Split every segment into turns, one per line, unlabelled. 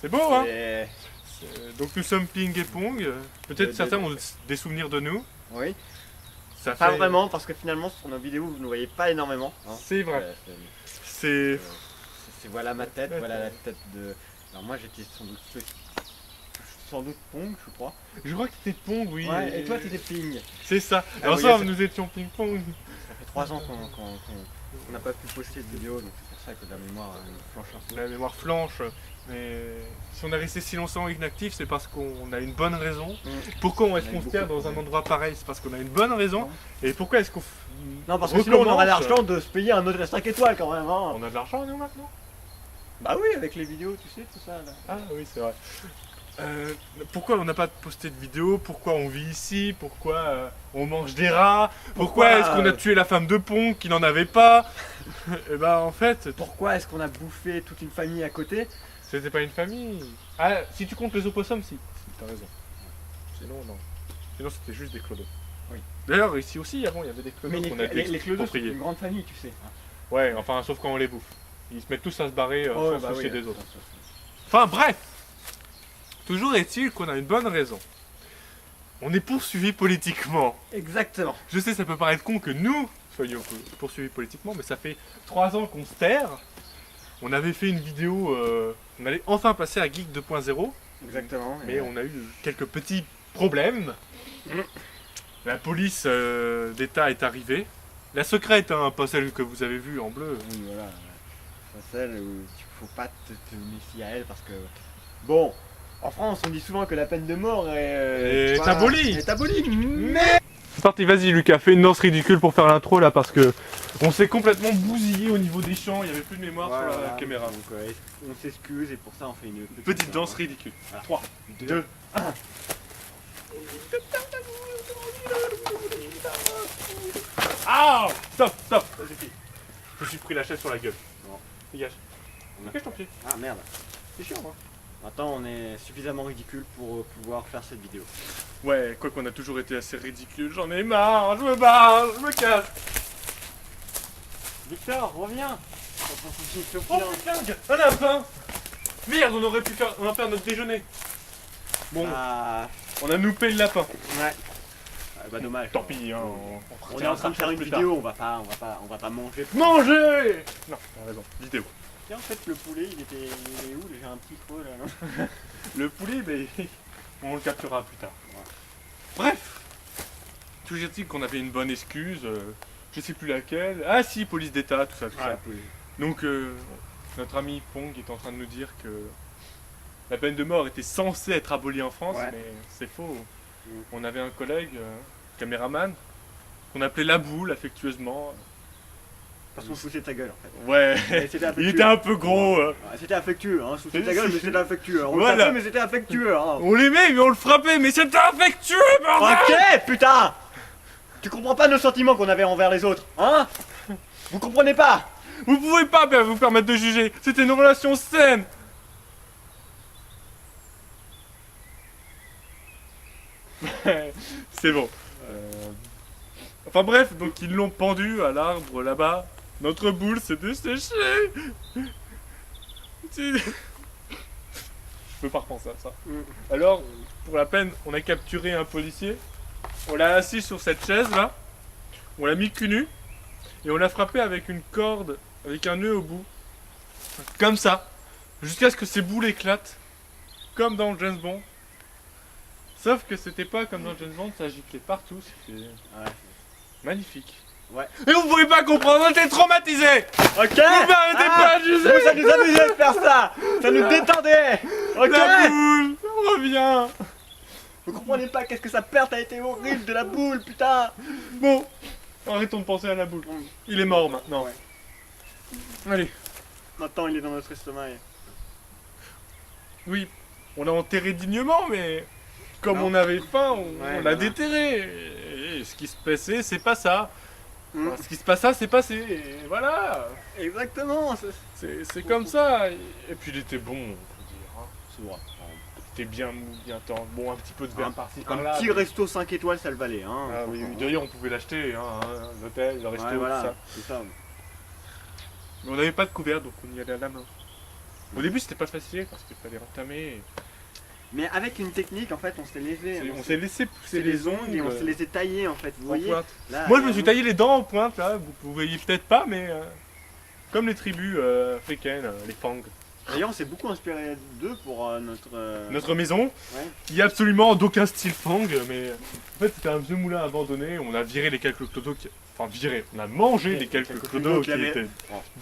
C'est beau, hein?
Et...
Donc nous sommes Ping et Pong. Peut-être certains ont des souvenirs de nous.
Oui.
Ça
Pas
fait...
vraiment, parce que finalement sur nos vidéos vous ne voyez pas énormément. Hein.
C'est vrai. C'est...
Voilà ma tête, voilà la tête de... Alors moi j'étais sans doute Pong, je crois.
Je crois que c'était Pong, oui.
Ouais, et toi t'étais Ping.
C'est ça. Et
Ah,
ensemble,
oui,
nous étions Ping-Pong.
Ça fait 3 ans qu'on n'a pas pu poster de vidéo, donc c'est pour ça que la mémoire flanche un peu.
La mémoire flanche. Mais si on est resté si longtemps inactif, c'est parce qu'on a une bonne raison. Pourquoi est-ce qu'on se perd dans un endroit pareil? C'est parce qu'on a une bonne raison. Et pourquoi est-ce qu'on...
Non, parce que sinon on aurait l'argent de se payer un autre 5 étoiles quand même. Hein.
On a de l'argent, nous, maintenant?
Bah oui, avec les vidéos, tu sais, tout ça. Là.
Ah oui, c'est vrai. Pourquoi on n'a pas posté de vidéo? Pourquoi on vit ici? Pourquoi on mange des rats? Pourquoi est-ce qu'on a tué la femme de Pong qui n'en avait pas? Et bah en fait...
Pourquoi est-ce qu'on a bouffé toute une famille à côté?
C'était pas une famille. Ah, si tu comptes les opossums, si. T'as raison. Sinon, non. Sinon, c'était juste des clodos.
Oui.
D'ailleurs, ici aussi, avant, il y avait des clodos
Mais
qu'on a
les clodos, c'est
expropriés.
une grande famille, tu sais.
Ouais, enfin, sauf quand on les bouffe. Ils se mettent tous à se barrer
Oh,
sans
bah
soucier
oui,
des autres. Enfin, bref. Toujours est-il qu'on a une bonne raison. On est poursuivi politiquement.
Exactement.
Je sais, ça peut paraître con que nous soyons poursuivis politiquement, mais ça fait 3 ans qu'on se terre. On avait fait une vidéo, on allait enfin passer à Geek 2.0.
Exactement.
Mais on a eu quelques petits problèmes. La police d'État est arrivée. La secrète, hein, pas celle que vous avez vue en bleu.
Oui, voilà. C'est celle où il faut pas te méfier à elle parce que... Bon, en France, on dit souvent que la peine de mort est...
Est abolie.
Est abolie, mais...
C'est parti, vas-y Lucas, fais une danse ridicule pour faire l'intro là parce que on s'est complètement bousillé au niveau des chants, il n'y avait plus de mémoire
Voilà,
sur la caméra.
Donc, on s'excuse et pour ça on fait une
Petite danse ridicule.
Voilà.
3, 2, 1. Ah, stop, stop, ça suffit. Je me suis pris la chaise sur la gueule.
Non.
Dégage. Dégage ton pied.
Ah merde.
C'est chiant, hein.
Maintenant on est suffisamment ridicule pour pouvoir faire cette vidéo.
Ouais, quoi qu'on a toujours été assez ridicule, j'en ai marre, je me barre, je me casse.
Victor, reviens.
Oh putain, un lapin. Merde, on aurait pu faire notre déjeuner. Bon,
Ah,
on a loupé le lapin.
ouais. Ah, bah dommage.
Tant pis, hein.
On est en train de faire une
plus
vidéo, on va pas manger.
Manger. Non, t'as raison, vidéo.
Tiens, en fait le poulet il est où? J'ai un petit creux là, non?
Le poulet, mais on le capturera plus tard. Bref, toujours est-il qu'on avait une bonne excuse, je sais plus laquelle. Ah si, police d'État, tout ça, tout ça. Donc notre ami Pong est en train de nous dire que la peine de mort était censée être abolie en France,
Ouais.
mais c'est faux. On avait un collègue, caméraman, qu'on appelait la boule affectueusement.
Parce qu'on se foutait de ta gueule en fait.
Ouais,
Mais c'était
il
affectueux.
était un peu gros.
Ouais, c'était affectueux, hein. Sous ta gueule, mais c'était affectueux. On
Voilà.
le tapait, mais c'était affectueux, hein.
On l'aimait, mais on le frappait, mais c'était affectueux, bordel.
Ok, putain! Tu comprends pas nos sentiments qu'on avait envers les autres, hein? Vous comprenez pas?
Vous pouvez pas vous permettre de juger, c'était une relation saine. C'est bon. Enfin bref, donc ils l'ont pendu à l'arbre là-bas. Notre boule s'est desséchée. Je peux pas repenser à ça. Alors, pour la peine, on a capturé un policier. On l'a assis sur cette chaise là. On l'a mis cul nu. Et on l'a frappé avec une corde, avec un nœud au bout. Comme ça. Jusqu'à ce que ses boules éclatent. Comme dans James Bond. Sauf que c'était pas comme dans James Bond, ça giclait partout. C'était magnifique.
Ouais.
Et vous pouvez pas comprendre, on était traumatisés.
Ok!
Vous m'arrêtez pas à juger.
Nous, ça nous amusait de faire ça! Ça nous détendait! Ok!
La boule, reviens.
Vous comprenez pas qu'est-ce que sa perte a été horrible de la boule, putain!
Bon, arrêtons de penser à la boule. Il est mort maintenant.
Ouais.
Allez,
Maintenant il est dans notre estomac.
oui, on l'a enterré dignement, mais comme
Non.
on avait faim, on
Ouais,
l'a
voilà.
déterré. Et ce qui se passait, c'est pas ça.
Mm.
Enfin, ce qui se passa, c'est passé. Et voilà,
Exactement!
c'est comme ça. Et puis il était bon, on peut dire. Hein.
C'est vrai.
C'était bien mou, bien tendre. Bon, un petit peu de verre par-ci,
Un
par-là.
petit
mais-
resto 5 étoiles, ça le valait, hein.
Ah oui, oui. D'ailleurs, on pouvait l'acheter, hein, l'hôtel, le resto,
Ouais,
tout
voilà,
ça.
c'est ça.
Mais on n'avait pas de couvert, donc on y allait à la main. Au début c'était pas facile parce qu'il fallait entamer.
Mais avec une technique, en fait, on s'est laissé.
On s'est laissé pousser les ongles
et on s'est laissé tailler, en fait. Vous
en
voyez
pointe.
là,
Moi je me suis taillé les dents en pointe là, vous voyez peut-être pas mais comme les tribus africaines, les Fang.
D'ailleurs, on s'est beaucoup inspiré d'eux pour
Notre maison,
Ouais.
il n'y a absolument d'aucun style Fang, mais en fait c'était un vieux moulin abandonné, on a viré les quelques clodos qui... Enfin viré, on a mangé les quelques clodos qui étaient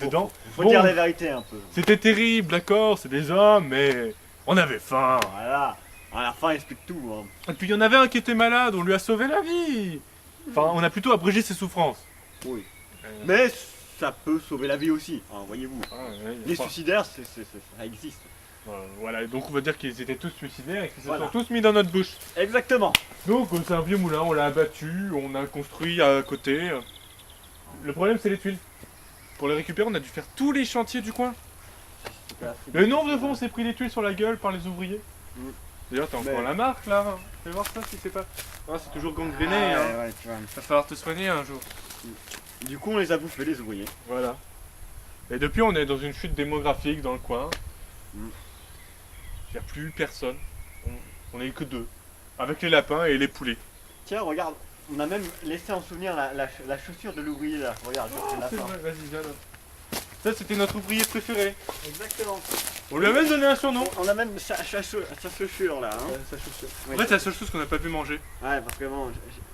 dedans.
Faut
Bon,
dire la vérité un peu.
c'était terrible, d'accord, c'est des hommes, mais on avait faim.
Voilà. À la fin, il explique tout. Hein.
Et puis il y en avait un qui était malade, on lui a sauvé la vie. Enfin, on a plutôt abrégé ses souffrances.
Oui. Mais ça peut sauver la vie aussi, hein, voyez-vous. Les suicidaires, ça existe.
Voilà, donc on va dire qu'ils étaient tous suicidaires et qu'ils se
Voilà.
sont tous mis dans notre bouche.
Exactement.
Donc c'est un vieux moulin, on l'a abattu, on a construit à côté. Le problème c'est les tuiles. Pour les récupérer, on a dû faire tous les chantiers du coin. Le nombre de fois on s'est pris les tuiles sur la gueule par les ouvriers.
Mm.
D'ailleurs t'as encore
Mais-
la marque là. Fais voir ça si c'est pas... Ah, c'est toujours gangréné,
Ah,
hein.
ouais, tu vois.
Va falloir te soigner un jour.
Du coup, on les a bouffés, les ouvriers.
Voilà. Et depuis on est dans une chute démographique dans le coin.
Mm.
Il n'y a plus personne. On est que deux. Avec les lapins et les poulets.
Tiens, regarde, on a même laissé en souvenir la chaussure de l'ouvrier là. Regarde,
Oh,
la
c'est
fin.
vrai, vas-y, viens là. Ça, c'était notre ouvrier préféré.
Exactement.
On lui a même donné un surnom.
On a même sa chaussure là. Hein.
Sa chaussure.
Ouais.
En fait, c'est la seule chose qu'on n'a pas pu manger.
Ouais, parce que bon,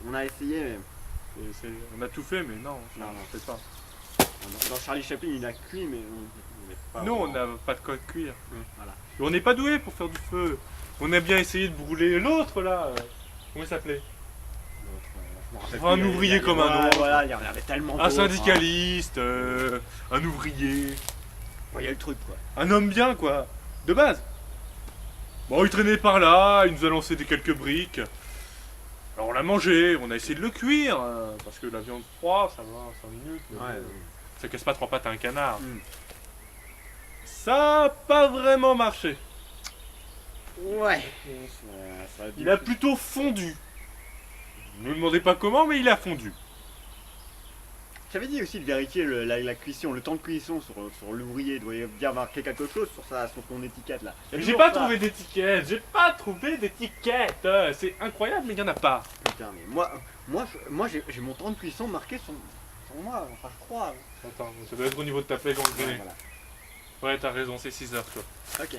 on a essayé, mais
On a tout fait, mais non,
Non, non.
fait pas.
dans Charlie Chaplin, il a cuit, mais on n'est pas.
Nous, on
vraiment-
n'a pas de quoi cuire.
Voilà.
Et on n'est pas doué pour faire du feu. On a bien essayé de brûler l'autre là. Comment il s'appelait?
Je me rappelle
Un
plus,
ouvrier comme un
ouais,
autre.
Voilà, il y en avait tellement
Un
d'autres,
syndicaliste, un ouvrier,
hein. Il y a le truc quoi.
un homme bien quoi, de base. Bon, il traînait par là, il nous a lancé des quelques briques. Alors on l'a mangé, on a essayé de le cuire, parce que la viande froide, ça va 5 minutes. mais
Ouais.
ça casse pas trois pattes à un canard.
Mm.
Ça a pas vraiment marché.
Ouais.
Il a plutôt fondu. Ne me demandez pas comment, mais il a fondu.
J'avais dit aussi de vérifier la cuisson, le temps de cuisson sur l'ouvrier. Il doit bien marquer quelque chose sur son étiquette là. Il y a
J'ai
toujours
pas
ça.
trouvé d'étiquette, C'est incroyable, mais il y en a pas.
Putain, mais moi j'ai mon temps de cuisson marqué sur moi, enfin je crois.
Attends, ça doit être au niveau de ta plaie gangrénée.
Voilà.
Ouais, t'as raison, c'est 6 heures, toi.
Ok.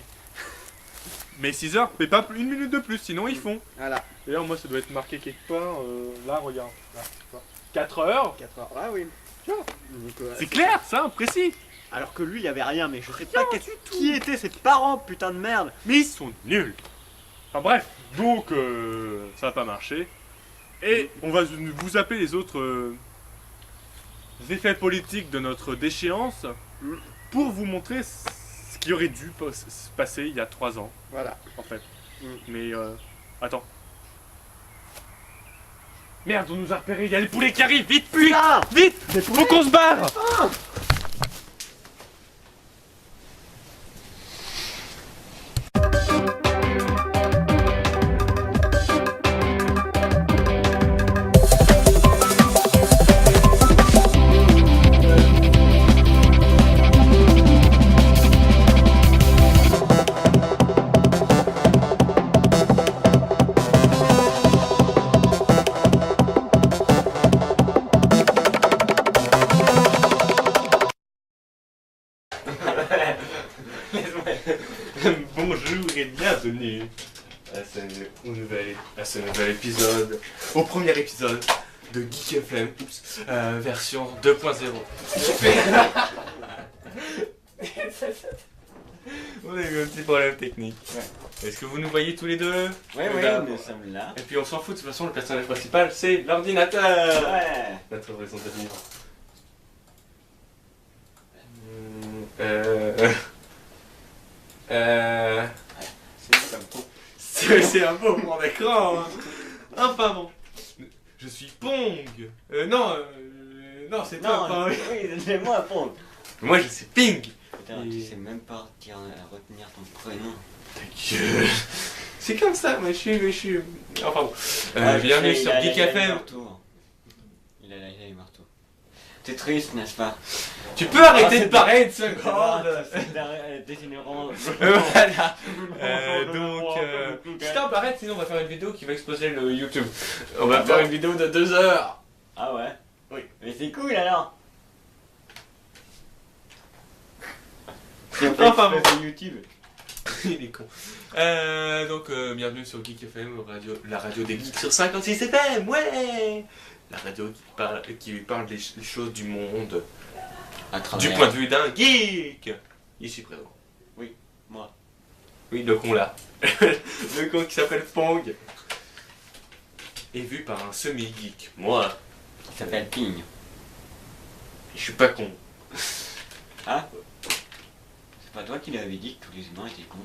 Mais 6 heures, mais pas une minute de plus, sinon ils font.
Voilà.
D'ailleurs, moi, ça doit être marqué quelque part. Là, regarde. Là, 4 heures.
4 heures. Ah oui.
Tu vois.
Donc,
C'est clair, ça, précis.
Alors que lui, il y avait rien, mais je sais pas qui étaient ses parents, putain de merde.
Mais ils sont nuls. Enfin bref, donc ça n'a pas marché. Et on va vous appeler les autres effets politiques de notre déchéance
Mm.
pour vous montrer ce qui aurait dû se passer il y a 3 ans,
Voilà.
en fait.
Mm.
Mais attends. Merde, on nous a repérés, il y a les poulets qui arrivent, vite,
Putain.
vite, faut qu'on se barre. Bonjour et bienvenue à ce nouvel épisode, au premier épisode de Geek FM, version 2.0. On a eu un petit problème technique. Est-ce que vous nous voyez tous les deux?
Ouais,
Là,
nous sommes là.
Et puis on s'en fout, de toute façon, le personnage principal, c'est l'ordinateur.
Ouais.
Notre raison de vivre. C'est un beau moment d'écran. Hein. Enfin bon. Je suis Pong. Non, c'est toi. Pong.
oui, c'est moi, Pong.
Moi, je suis Ping.
Putain, tu sais même pas retenir ton prénom.
Ta gueule. C'est comme ça, moi, je suis... Enfin bon.
Ah,
Bienvenue
il
sur
a
Geek
les
FM.
marteaux. Il a les marteaux. C'est triste, n'est-ce pas?
Tu peux arrêter de
c'est
parler une
C'est
seconde.
dégénérant.
Voilà. Putain, arrête, sinon on va faire une vidéo qui va exploser le YouTube. On va faire une vidéo de 2 heures.
Ah ouais?
Oui.
Mais c'est cool alors. C'est
Enfin, bon.
sur YouTube.
Il est con. Bienvenue sur Geek FM, la radio des geeks sur 56 FM, ouais. La radio qui parle des choses du monde,
À travers.
du point de vue d'un geek. Ici présent.
Oui, moi.
Oui, le con là. Le con qui s'appelle Pong. Est vu par un semi-geek. Moi,
Il s'appelle Ping.
je suis pas con.
Ah? C'est pas toi qui l'avais dit que tous les humains étaient cons?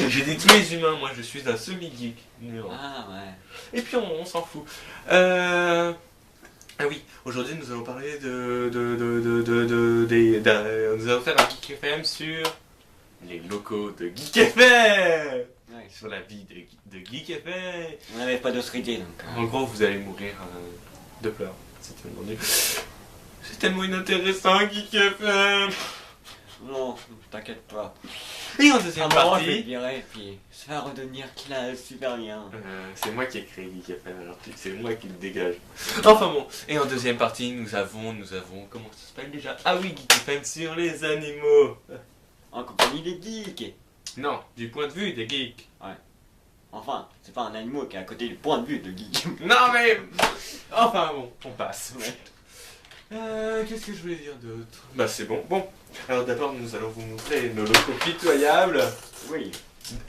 J'ai dit tous les humains, moi je suis un semi-geek. Non.
Ah ouais.
Et puis on s'en fout. Ah oui, aujourd'hui nous allons parler nous allons faire un Geek FM sur les locaux de Geek FM.
Ouais.
Sur la vie de Geek FM.
On n'avait pas d'autre idée donc.
En gros, vous allez mourir de pleurs. C'est tellement inintéressant, Geek FM.
Non, t'inquiète pas.
Et en
À
deuxième
un moment, je vais le
partie,
virer et puis ça va redevenir qu'il a super bien.
c'est moi qui ai créé Geek FM, alors c'est moi qui le dégage. Enfin bon, et en deuxième partie, nous avons, comment ça s'appelle déjà? Ah oui, Geek FM sur les animaux.
En compagnie des geeks.
Non, du point de vue des geeks.
Enfin, c'est pas un animal qui est à côté du point de vue de geek.
Non mais, enfin bon, on passe.
Ouais.
Qu'est-ce que je voulais dire d'autre? Bah c'est bon. Bon, alors d'abord nous allons vous montrer nos locaux pitoyables,
Oui.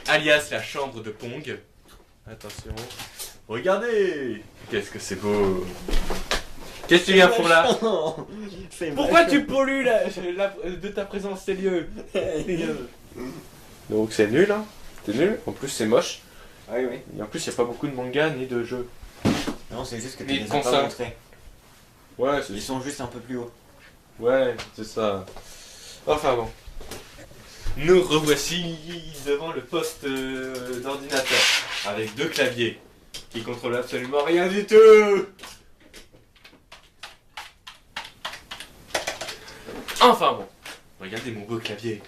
alias la chambre de Pong. Attention. Regardez. Qu'est-ce que c'est beau. Qu'est-ce que tu viens pour là? Pourquoi tu pollues de ta présence ces lieux? Donc c'est nul, hein? C'est nul. En plus c'est moche.
Oui, oui.
Et en plus il n'y a pas beaucoup de mangas ni de jeux.
Non, c'est juste que tu
Les
les as
consoles.
pas montrés.
Ouais,
Ils sont juste un peu plus hauts.
Ouais, c'est ça. Enfin bon. Nous revoici devant le poste d'ordinateur avec 2 claviers qui contrôlent absolument rien du tout. Enfin bon. Regardez mon beau clavier.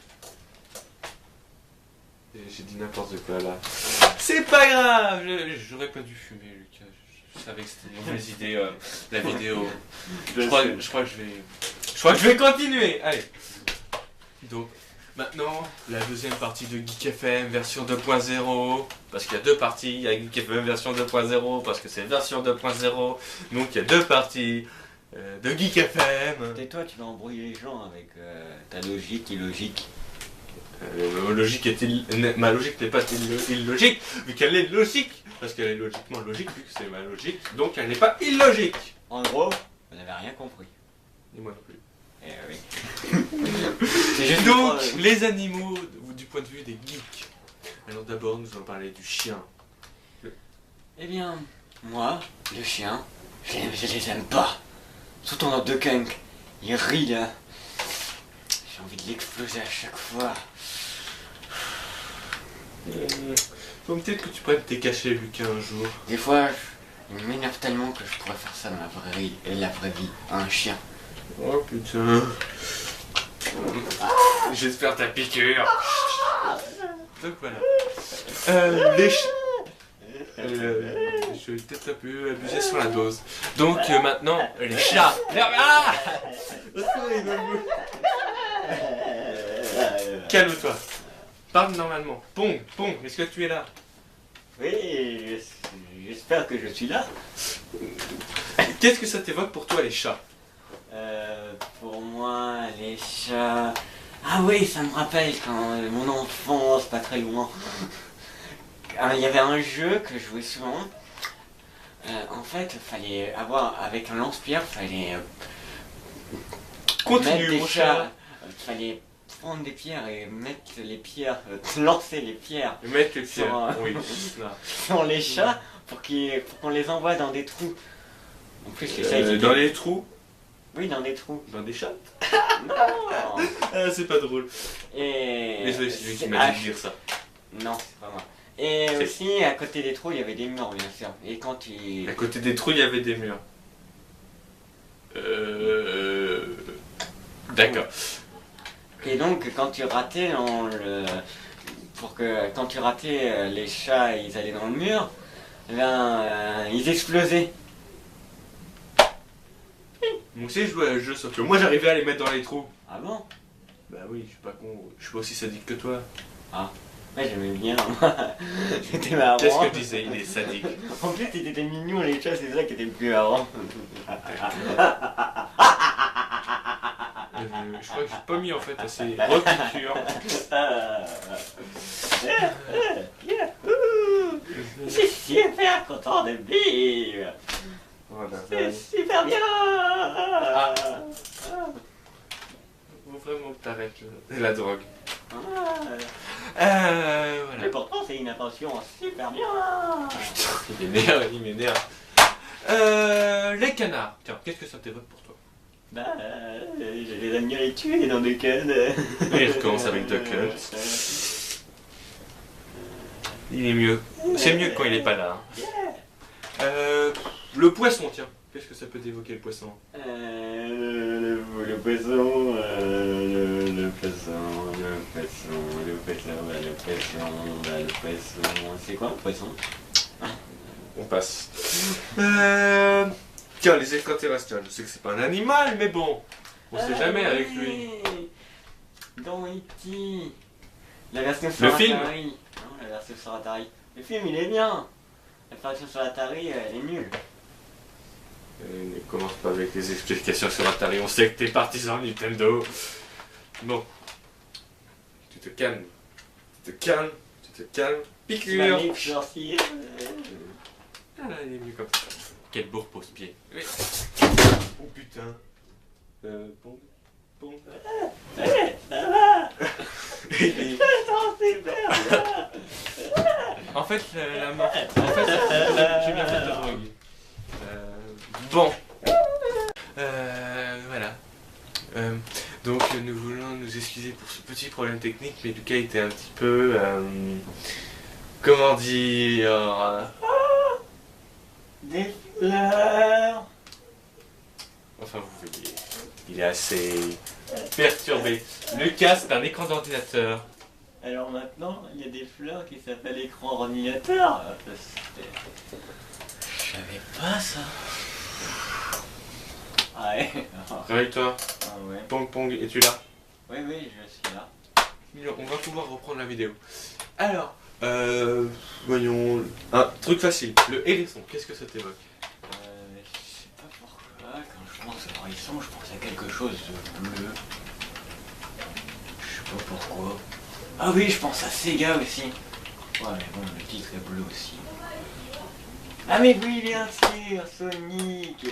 J'ai dit n'importe quoi là. C'est pas grave. J'aurais pas dû fumer, Lucas. Je savais que c'était une mauvaise idée, la vidéo. Je crois que je vais continuer. Allez. Donc, maintenant, la deuxième partie de Geek FM version 2.0. Parce qu'il y a 2 parties. Il y a Geek FM version 2.0 parce que c'est version 2.0. Donc, il y a 2 parties de Geek FM.
Et toi, tu vas embrouiller les gens avec ta logique illogique.
Ma logique n'est pas illogique, vu qu'elle est logique. Parce qu'elle est logiquement logique, vu que c'est ma logique. Donc, elle n'est pas illogique.
En gros, vous n'avez rien compris.
Et moi non plus.
Eh oui. C'est juste
Donc,
pour-
les animaux du point de vue des geeks. Alors d'abord, nous allons parler du chien.
Eh bien, moi, le chien, je les aime pas. Surtout dans Duck Hunt. Il rit là. J'ai envie de l'exploser à chaque fois.
Donc peut-être que tu pourrais te cacher, Lucas, un jour.
Des fois, il m'énerve tellement que je pourrais faire ça dans la vraie vie. Un chien.
Oh putain. J'espère ta piqûre. Donc voilà. Les chiens. Je vais peut-être un peu abuser sur la dose. Donc maintenant, les chats. Ah, calme-toi. Parle normalement. Pong, est-ce que tu es là?
Oui, j'espère que je suis là.
Qu'est-ce que ça t'évoque pour toi les chats?
Pour moi, les chats... Ah oui, ça me rappelle quand mon enfance, pas très loin. Il y avait un jeu que je jouais souvent. En fait, fallait avoir, avec un lance-pierre, fallait mettre
Continue
des
mon
chats.
chat.
Fallait prendre des pierres et mettre les pierres, lancer les pierres
Et mettre les pieds.
Sur un-
Oui. Là.
sur les chats pour qu'on les envoie dans des trous. En plus, les chats, ils étaient-
Dans les trous.
Oui, dans des trous.
Dans des chats.
Non.
Ah, c'est pas drôle.
Et...
Désolé, c'est lui qui
c'est-
m'a dit de dire ça.
Non, c'est pas moi. Et
C'est-
aussi, à côté des trous, il y avait des murs, bien sûr. Et quand il...
À côté des trous, il y avait des murs.
D'accord.
Et donc, quand tu ratais, quand tu ratais, les chats, ils allaient dans le mur, eh ben, ils explosaient.
Moi aussi je jouais à un jeu, sauf que moi j'arrivais à les mettre dans les trous.
Ah bon?
Bah oui, je suis pas con, je suis pas aussi sadique que toi.
Ouais, j'aimais bien. C'était marrant.
Qu'est-ce que je disais, il est sadique.
En plus, ils étaient mignons, les chats, c'est ça qui était le plus marrant.
Je crois que j'ai pas mis en fait assez reculture.
Je suis super content de vivre.
Voilà.
C'est super bien.
Faut vraiment que t'arrêtes la drogue.
Mais
Voilà.
pourtant, c'est une attention super bien.
Il m'énerve, il m'énerve. Les canards. Tiens, qu'est-ce que ça t'évoque pour toi?
Bah, je les aime bien les tuer dans des cannes.
Il recommence avec Duckles. Il est mieux. C'est mieux quand il est pas là. Le poisson, tiens. Qu'est-ce que ça peut t'évoquer le poisson?
Le poisson, c'est quoi le poisson?
On passe. Tiens, les extraterrestres, tiens, je sais que c'est pas un animal, mais bon. On sait jamais avec lui.
Dans E.T. La version sur
Le film
Atari. Non, la version sur Atari. Le film, il est bien. La version sur Atari, elle est nulle.
Ne commence pas avec les explications sur Atari, on sait que t'es partisan Nintendo. Bon. Tu te calmes. Tu te calmes. Tu te calmes. Piqûre.
Magnifique sorcier.
Ah là, il est mieux comme ça. Quel beau repose-pied. Oui. Oh putain. Bon.
Ça va. Attends, c'est super.
En fait, j'ai bien fait de drogue. Bon. Voilà. Donc nous voulons nous excuser pour ce petit problème technique, mais Lucas était un petit peu... comment dire...
Des fleurs.
Enfin vous voyez, il est assez perturbé. Lucas, c'est un écran d'ordinateur.
Alors maintenant, il y a des fleurs qui s'appellent écran ordinateur. Je savais pas ça. Ah ouais.
Réveille-toi.
Ah ouais.
Pong Pong, es-tu là?
Oui, oui, je suis là.
On va pouvoir reprendre la vidéo. Alors, voyons... Un truc facile, le hérisson, qu'est-ce que ça t'évoque?
Je sais pas pourquoi, quand je pense à hérisson, je pense à quelque chose de bleu. Je sais pas pourquoi. Ah oui, je pense à Sega aussi. Ouais, mais bon, le titre est bleu aussi. Ah mais oui, bien sûr, Sonic.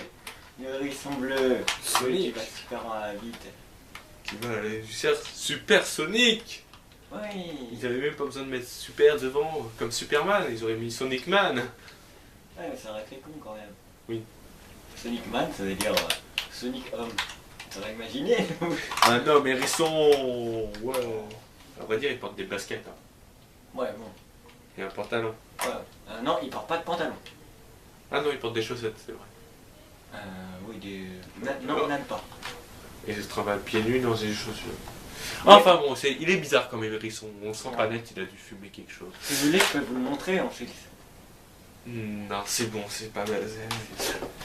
Le hérisson bleu.
Sonic.
Qui va super vite.
Qui va aller Super Sonic.
Oui.
Ils avaient même pas besoin de mettre Super devant, comme Superman, ils auraient mis Sonic Man.
Ouais, mais ça aurait fait con quand même.
Oui.
Sonic Man, ça veut dire Sonic Homme. T'aurais imaginé?
Un homme hérisson. Ouais. À vrai dire, il porte des baskets. Hein.
Ouais, bon.
Et un pantalon.
Ouais. Non, il porte pas de pantalon.
Ah non, il porte des chaussettes, c'est vrai.
Oui, non, même pas.
Et il se travaille pieds nus dans des chaussures. Enfin bon, il est bizarre comme hérisson. On le sent pas net, il a dû fumer quelque chose.
Si vous voulez, je peux vous le montrer en fait.
Non, c'est bon, c'est pas mal.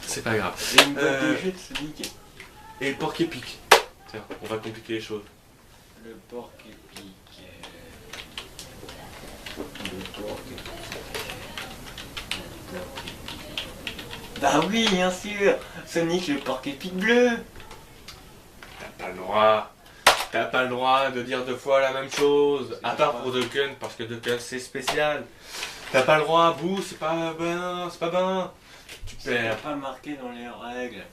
C'est pas grave.
J'ai une boîte de jeux de Sonic.
Et le porc épic. Tiens, on va compliquer les choses.
Le porc épic. Le porc épic. Bah oui, bien sûr. Sonic, le porc épic bleu.
T'as pas le droit. T'as pas le droit de dire deux fois la même chose. À part pour Duckun, parce que Duckun c'est spécial. T'as pas le droit, Boo, c'est pas ben, c'est pas ben. Tu
C'est
perds.
pas marqué dans les règles.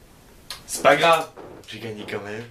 C'est pas grave. J'ai gagné quand même.